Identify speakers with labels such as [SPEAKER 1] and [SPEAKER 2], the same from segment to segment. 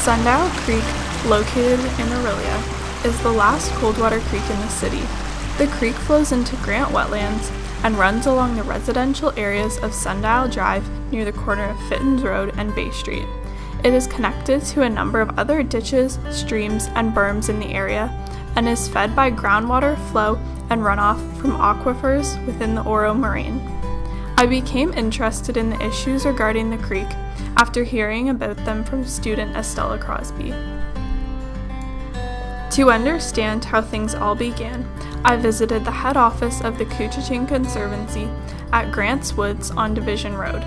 [SPEAKER 1] Sundial Creek, located in Orillia, is the last cold water creek in the city. The creek flows into Grant wetlands and runs along the residential areas of Sundial Drive near the corner of Fittins Road and Bay Street. It is connected to a number of other ditches, streams, and berms in the area, and is fed by groundwater flow and runoff from aquifers within the Oro Moraine. I became interested in the issues regarding the creek after hearing about them from student Estella Crosby. To understand how things all began, I visited the head office of the Couchiching Conservancy at Grants Woods on Division Road.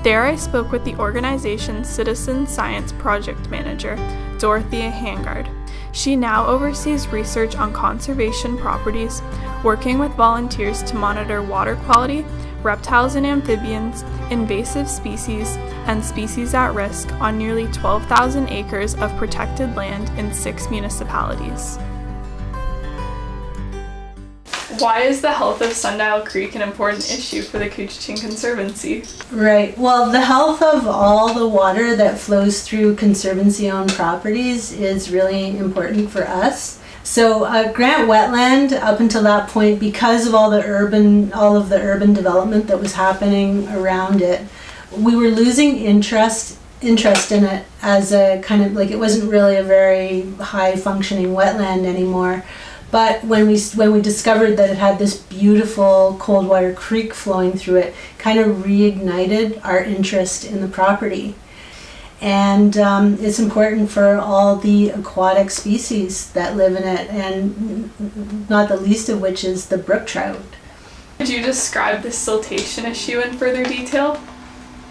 [SPEAKER 1] There I spoke with the organization's Citizen Science Project Manager, Dorothea Hangard. She now oversees research on conservation properties, working with volunteers to monitor water quality, reptiles and amphibians, invasive species, and species at risk on nearly 12,000 acres of protected land in 6 municipalities. Why is the health of Sundial Creek an important issue for the Couchiching Conservancy?
[SPEAKER 2] Right. Well, the health of all the water that flows through Conservancy-owned properties is really important for us. So Grant Wetland, up until that point, because of all of the urban development that was happening around it, we were losing interest in it as a kind of, like, it wasn't really a very high functioning wetland anymore. But when we discovered that it had this beautiful cold water creek flowing through it, kind of reignited our interest in the property. And it's important for all the aquatic species that live in it, and not the least of which is the brook trout.
[SPEAKER 1] Could you describe the siltation issue in further detail?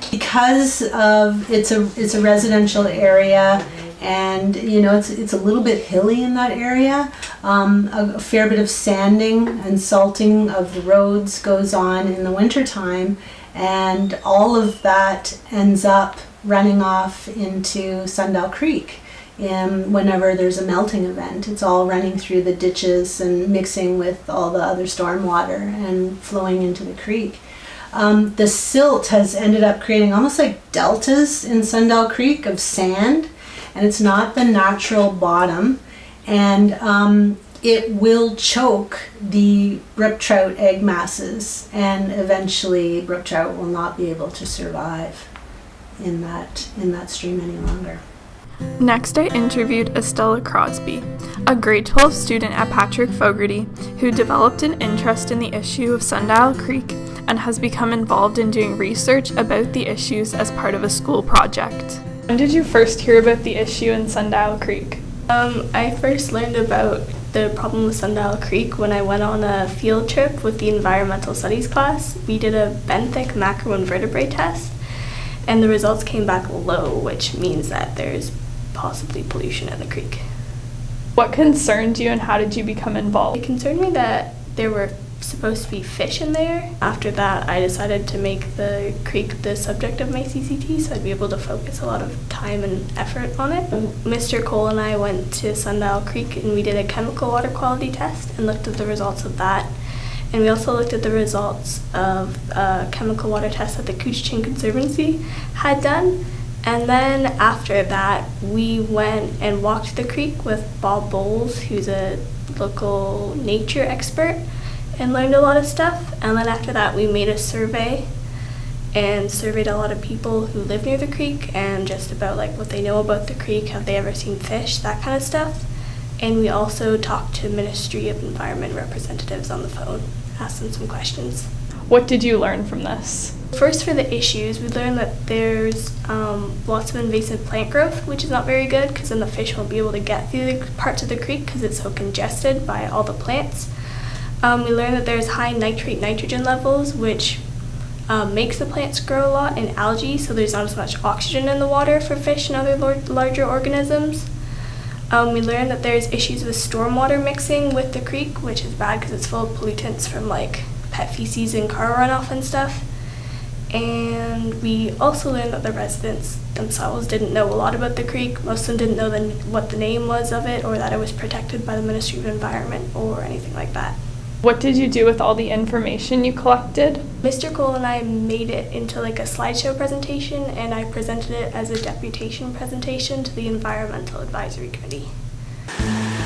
[SPEAKER 2] Because of it's a residential area, and it's a little bit hilly in that area. A fair bit of sanding and salting of the roads goes on in the wintertime, and all of that ends up running off into Sundial Creek whenever there's a melting event. It's all running through the ditches and mixing with all the other storm water and flowing into the creek. The silt has ended up creating almost like deltas in Sundial Creek of sand, and it's not the natural bottom, and it will choke the brook trout egg masses, and eventually brook trout will not be able to survive in that stream any longer.
[SPEAKER 1] Next, I interviewed Estella Crosby, a grade 12 student at Patrick Fogarty who developed an interest in the issue of Sundial Creek and has become involved in doing research about the issues as part of a school project. When did you first hear about the issue in Sundial Creek?
[SPEAKER 3] I first learned about the problem with Sundial Creek when I went on a field trip with the environmental studies class. We did a benthic macroinvertebrate test, and the results came back low, which means that there's possibly pollution in the creek.
[SPEAKER 1] What concerned you and how did you become involved?
[SPEAKER 3] It concerned me that there were supposed to be fish in there. After that, I decided to make the creek the subject of my CCT, so I'd be able to focus a lot of time and effort on it. Mr. Cole and I went to Sundial Creek and we did a chemical water quality test and looked at the results of that. And we also looked at the results of a chemical water test that the Couchiching Conservancy had done. And then after that, we went and walked the creek with Bob Bowles, who's a local nature expert, and learned a lot of stuff. And then after that, we made a survey and surveyed a lot of people who live near the creek and just about like what they know about the creek, have they ever seen fish, that kind of stuff. And we also talked to Ministry of Environment representatives on the phone, asked them some questions.
[SPEAKER 1] What did you learn from this?
[SPEAKER 3] First, for the issues, we learned that there's lots of invasive plant growth, which is not very good because then the fish won't be able to get through the parts of the creek because it's so congested by all the plants. We learned that there's high nitrate nitrogen levels, which makes the plants grow a lot, and algae, so there's not as much oxygen in the water for fish and other larger organisms. We learned that there's issues with stormwater mixing with the creek, which is bad because it's full of pollutants from like pet feces and car runoff and stuff. And we also learned that the residents themselves didn't know a lot about the creek. Most of them didn't know what the name was of it or that it was protected by the Ministry of Environment or anything like that.
[SPEAKER 1] What did you do with all the information you collected?
[SPEAKER 3] Mr. Cole and I made it into like a slideshow presentation, and I presented it as a deputation presentation to the Environmental Advisory Committee.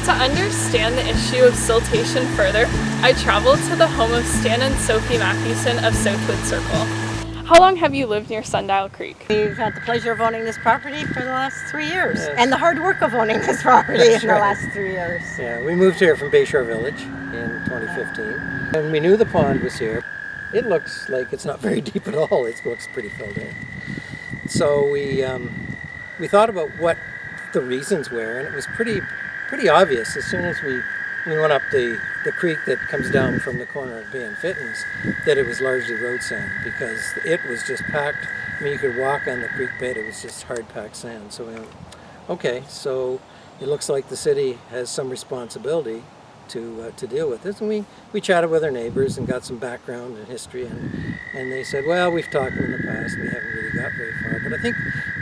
[SPEAKER 1] To understand the issue of siltation further, I traveled to the home of Stan and Sophie Mathewson of Southwood Circle. How long have you lived near Sundial Creek?
[SPEAKER 4] We've had the pleasure of owning this property for the last 3 years, and the hard work of owning this property in the last 3 years.
[SPEAKER 5] Yeah, we moved here from Bayshore Village in 2015, and we knew the pond was here. It looks like it's not very deep at all. It looks pretty filled in. So we thought about what the reasons were, and it was pretty obvious as soon as we went up the creek that comes down from the corner of Bay and Fittins, that it was largely road sand, because it was just packed. I mean, you could walk on the creek bed, it was just hard packed sand. So we went, okay, so it looks like the city has some responsibility to deal with this. And we chatted with our neighbors and got some background and history, and they said, well, we've talked in the past, we haven't really got very far. But I think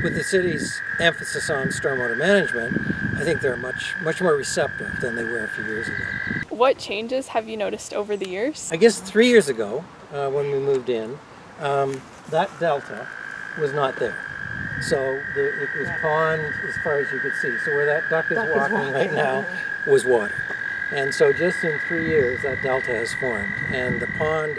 [SPEAKER 5] with the city's emphasis on stormwater management, I think they're much more receptive than they were a few years ago.
[SPEAKER 1] What changes have you noticed over the years?
[SPEAKER 5] I guess 3 years ago, when we moved in, that delta was not there. So it was pond as far as you could see. So where that duck is walking right now was water. And so just in 3 years, that delta has formed. And the pond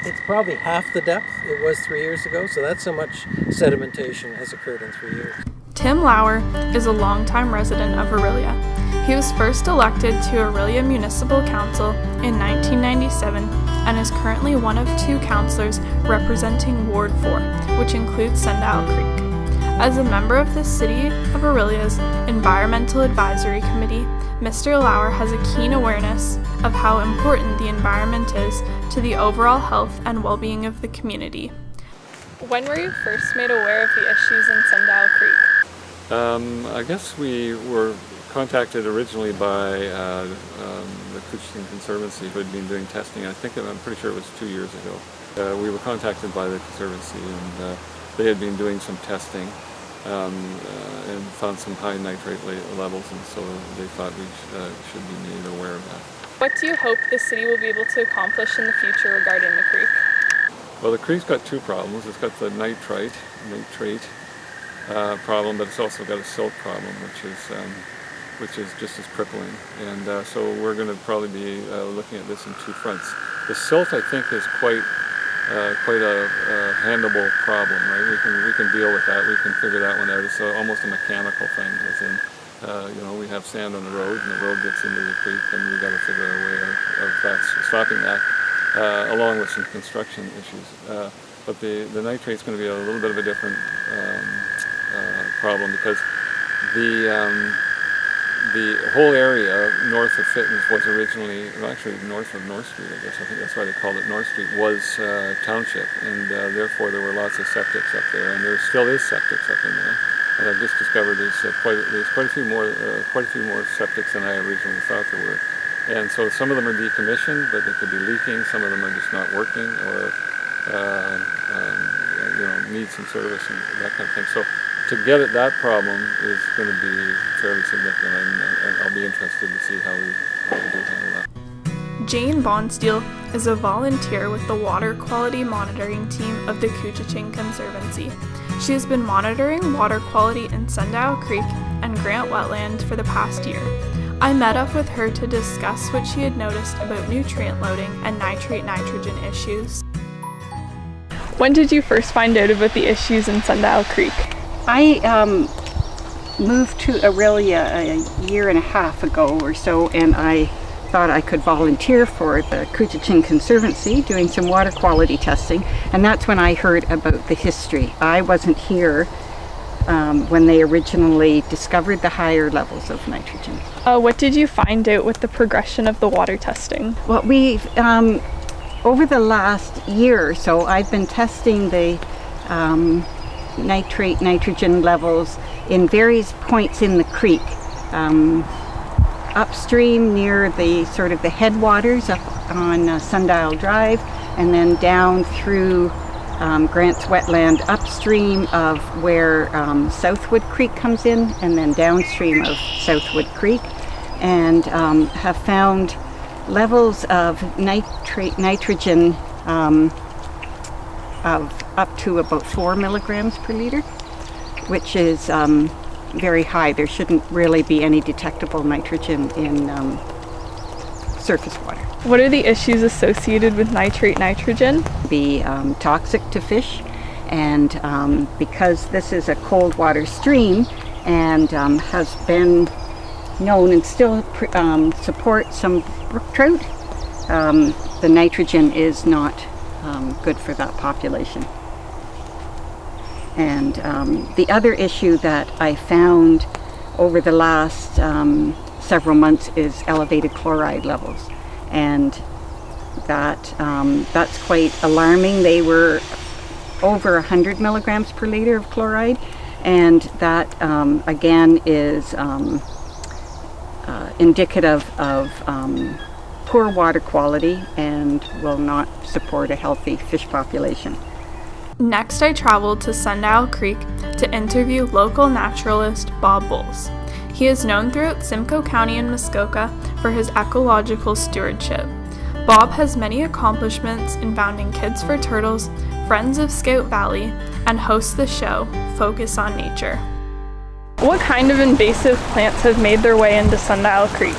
[SPEAKER 5] it's probably half the depth it was 3 years ago. So that's how much sedimentation has occurred in 3 years.
[SPEAKER 1] Tim Lauer is a longtime resident of Orillia. He was first elected to Orillia Municipal Council in 1997 and is currently one of 2 councillors representing Ward 4, which includes Sundial Creek. As a member of the City of Orillia's Environmental Advisory Committee, Mr. Lauer has a keen awareness of how important the environment is to the overall health and well-being of the community. When were you first made aware of the issues in Sundial Creek?
[SPEAKER 6] I guess we were contacted originally by the Couchiching Conservancy, who had been doing testing. I'm pretty sure it was 2 years ago. We were contacted by the Conservancy, and they had been doing some testing and found some high nitrate levels, and so they thought we should be made aware of that.
[SPEAKER 1] What do you hope the city will be able to accomplish in the future regarding the creek?
[SPEAKER 6] Well, the creek's got 2 problems. It's got the nitrate problem, but it's also got a silt problem, which is just as crippling. And so we're going to probably be looking at this in 2 fronts. The silt, I think, is quite a handleable problem, right? We can deal with that. We can figure that one out. It's almost a mechanical thing, as in, we have sand on the road, and the road gets into the creek, and we got to figure out a way of stopping that, along with some construction issues. But the nitrate's going to be a little bit of a different problem, because the whole area north of Fittins was originally, actually north of North Street, I guess. I think that's why they called it North Street, was township, and therefore there were lots of septics up there, and there still is septics up in there. And I've just discovered there's quite a few more septics than I originally thought there were. And so some of them are decommissioned, but they could be leaking. Some of them are just not working, or need some service and that kind of thing. So to get at that problem is going to be fairly significant, and I'll be interested to see how we do handle that.
[SPEAKER 1] Jane Bonsteel is a volunteer with the Water Quality Monitoring Team of the Couchiching Conservancy. She has been monitoring water quality in Sundial Creek and Grant Wetland for the past year. I met up with her to discuss what she had noticed about nutrient loading and nitrate-nitrogen issues. When did you first find out about the issues in Sundial Creek?
[SPEAKER 7] I moved to Orillia a year and a half ago or so, and I thought I could volunteer for the Couchiching Conservancy doing some water quality testing, and that's when I heard about the history. I wasn't here when they originally discovered the higher levels of nitrogen.
[SPEAKER 1] What did you find out with the progression of the water testing?
[SPEAKER 7] Well, we've over the last year or so, I've been testing the nitrate nitrogen levels in various points in the creek, upstream near the sort of the headwaters up on Sundial Drive, and then down through Grant's wetland upstream of where Southwood Creek comes in, and then downstream of Southwood Creek, and have found levels of nitrogen of up to about 4 milligrams per liter, which is very high. There shouldn't really be any detectable nitrogen in surface water.
[SPEAKER 1] What are the issues associated with nitrate nitrogen?
[SPEAKER 7] Be toxic to fish, and because this is a cold water stream and has been known and still supports some brook trout, the nitrogen is not good for that population. And the other issue that I found over the last several months is elevated chloride levels, and that's quite alarming. They were over 100 milligrams per liter of chloride, and that again is indicative of poor water quality and will not support a healthy fish population.
[SPEAKER 1] Next, I traveled to Sundial Creek to interview local naturalist Bob Bowles. He is known throughout Simcoe County and Muskoka for his ecological stewardship. Bob has many accomplishments in founding Kids for Turtles, Friends of Scout Valley, and hosts the show Focus on Nature. What kind of invasive plants have made their way into Sundial Creek?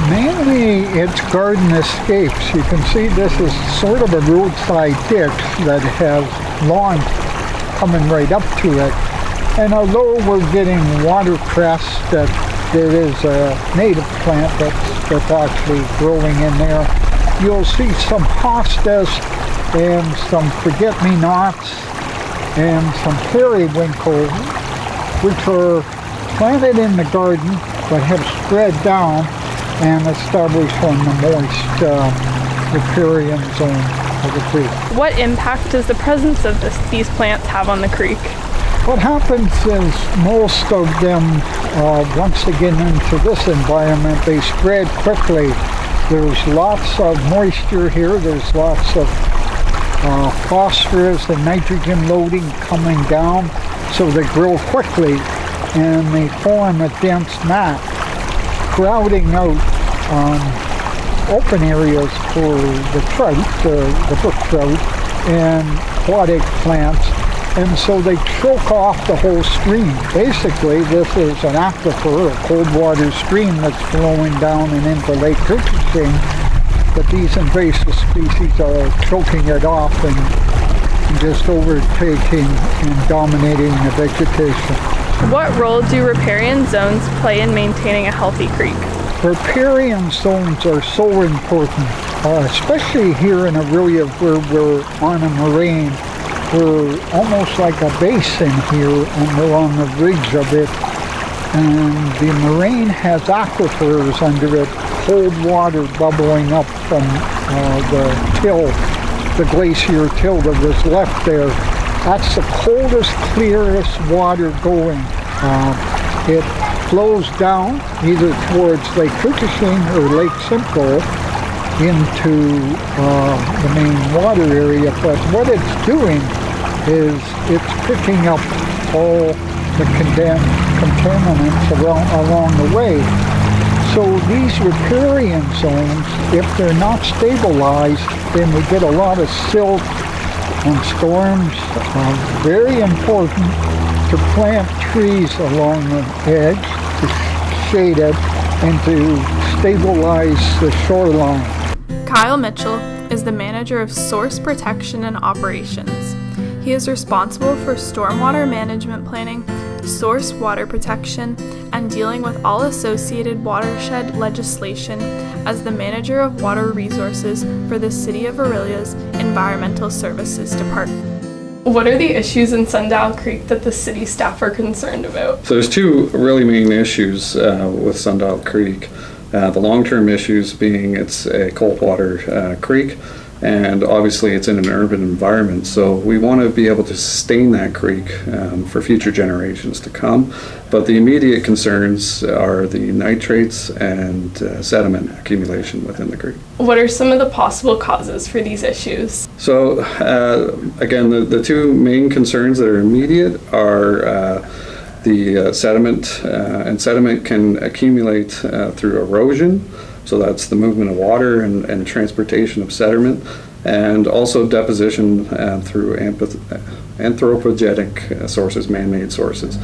[SPEAKER 8] Mainly it's garden escapes. You can see this is sort of a roadside ditch that has lawn coming right up to it. And although we're getting watercress, that it is a native plant that's actually growing in there, you'll see some hostas and some forget-me-nots and some periwinkle, which are planted in the garden but have spread down and established on the moist riparian zone of the creek.
[SPEAKER 1] What impact does the presence of these plants have on the creek?
[SPEAKER 8] What happens is most of them, once they get into this environment, they spread quickly. There's lots of moisture here, there's lots of phosphorus and nitrogen loading coming down, so they grow quickly and they form a dense mat, crowding out open areas for the trout, the brook trout, and aquatic plants, and so they choke off the whole stream. Basically, this is an aquifer, a cold water stream that's flowing down and into Lake Koochiching, but these invasive species are choking it off and just overtaking and dominating the vegetation.
[SPEAKER 1] What role do riparian zones play in maintaining a healthy creek?
[SPEAKER 8] Riparian zones are so important, especially here in Orillia where we're on a moraine. We're almost like a basin here and we're on the ridge of it. And the moraine has aquifers under it, cold water bubbling up from the till, the glacier till that was left there. That's the coldest, clearest water going. It flows down either towards Lake Koochiching or Lake Simcoe into the main water area, but what it's doing is it's picking up all the contaminants along the way. So these riparian zones, if they're not stabilized, then we get a lot of silt and storms. Very important to plant trees along the edge to shade it and to stabilize the shoreline.
[SPEAKER 1] Kyle Mitchell is the manager of Source Protection and Operations. He is responsible for stormwater management planning, source water protection, and dealing with all associated watershed legislation as the manager of water resources for the City of Orillia's Environmental Services Department. What are the issues in Sundial Creek that the city staff are concerned about?
[SPEAKER 6] So there's two really main issues with Sundial Creek. The long-term issues being it's a cold water creek, and obviously it's in an urban environment, so we want to be able to sustain that creek for future generations to come. But the immediate concerns are the nitrates and sediment accumulation within the creek.
[SPEAKER 1] What are some of the possible causes for these issues?
[SPEAKER 6] So again, the two main concerns that are immediate are the sediment, and sediment can accumulate through erosion.
[SPEAKER 9] So that's the movement of water and transportation of sediment, and also deposition through anthropogenic sources, man-made sources.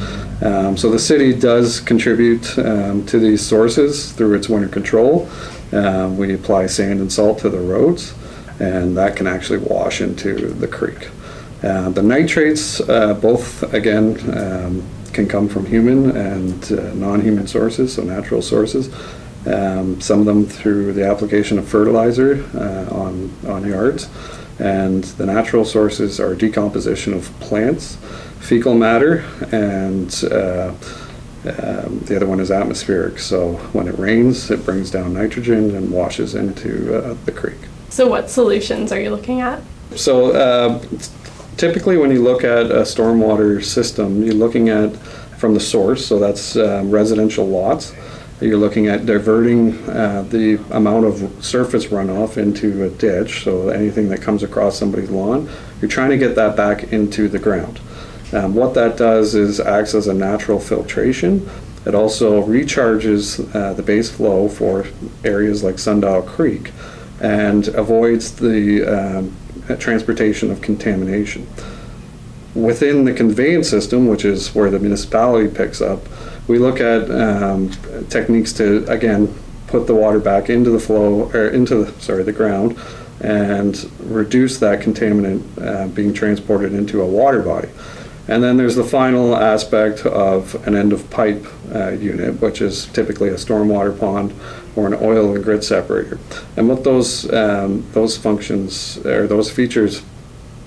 [SPEAKER 9] So the city does contribute to these sources through its winter control. We apply sand and salt to the roads, and that can actually wash into the creek. The nitrates, both again, can come from human and non-human sources, so natural sources. Some of them through the application of fertilizer on yards. And the natural sources are decomposition of plants, fecal matter, and the other one is atmospheric. So when it rains, it brings down nitrogen and washes into the creek.
[SPEAKER 1] So what solutions are you looking at?
[SPEAKER 9] So typically when you look at a stormwater system, you're looking at from the source, so that's residential lots. You're looking at diverting the amount of surface runoff into a ditch, so anything that comes across somebody's lawn, you're trying to get that back into the ground. What that does is acts as a natural filtration. It also recharges the base flow for areas like Sundial Creek and avoids the transportation of contamination. Within the conveyance system, which is where the municipality picks up, we look at techniques to, again, put the water back into the flow, or into the ground, and reduce that contaminant being transported into a water body. And then there's the final aspect of an end of pipe unit, which is typically a stormwater pond or an oil and grit separator. And what those functions, or those features,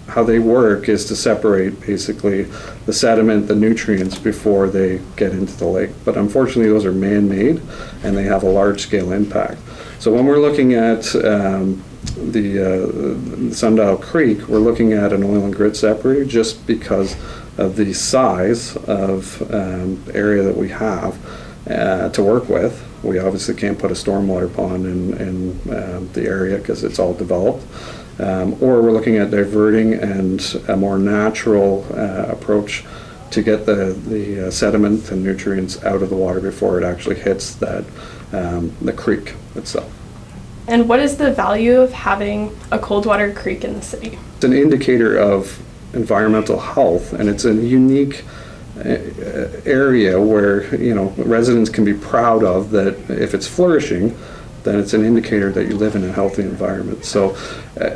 [SPEAKER 9] how they work is to separate basically the sediment, the nutrients before they get into the lake. But unfortunately those are man-made and they have a large-scale impact. So when we're looking at the Sundial Creek, we're looking at an oil and grit separator just because of the size of area that we have to work with. We obviously can't put a stormwater pond in the area because it's all developed. Or we're looking at diverting and a more natural approach to get the sediment and nutrients out of the water before it actually hits that the creek itself.
[SPEAKER 1] And what is the value of having a cold water creek in the city?
[SPEAKER 9] It's an indicator of environmental health, and it's a unique area where residents can be proud of that. If it's flourishing, then it's an indicator that you live in a healthy environment. So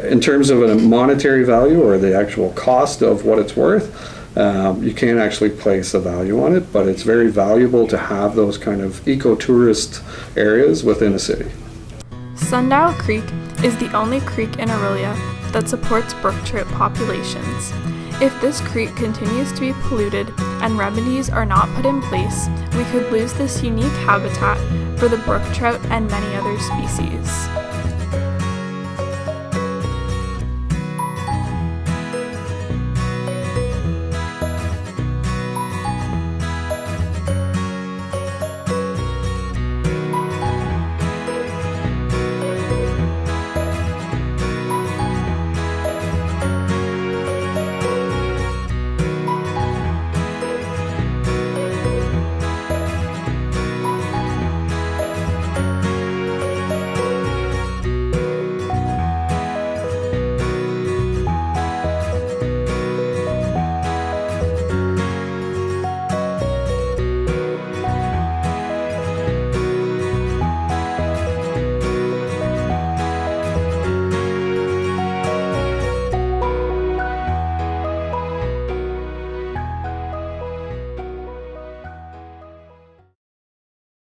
[SPEAKER 9] in terms of a monetary value or the actual cost of what it's worth, you can't actually place a value on it, but it's very valuable to have those kind of eco-tourist areas within a city.
[SPEAKER 1] Sundial Creek is the only creek in Orillia that supports brook trout populations. If this creek continues to be polluted and remedies are not put in place, we could lose this unique habitat for the brook trout and many other species.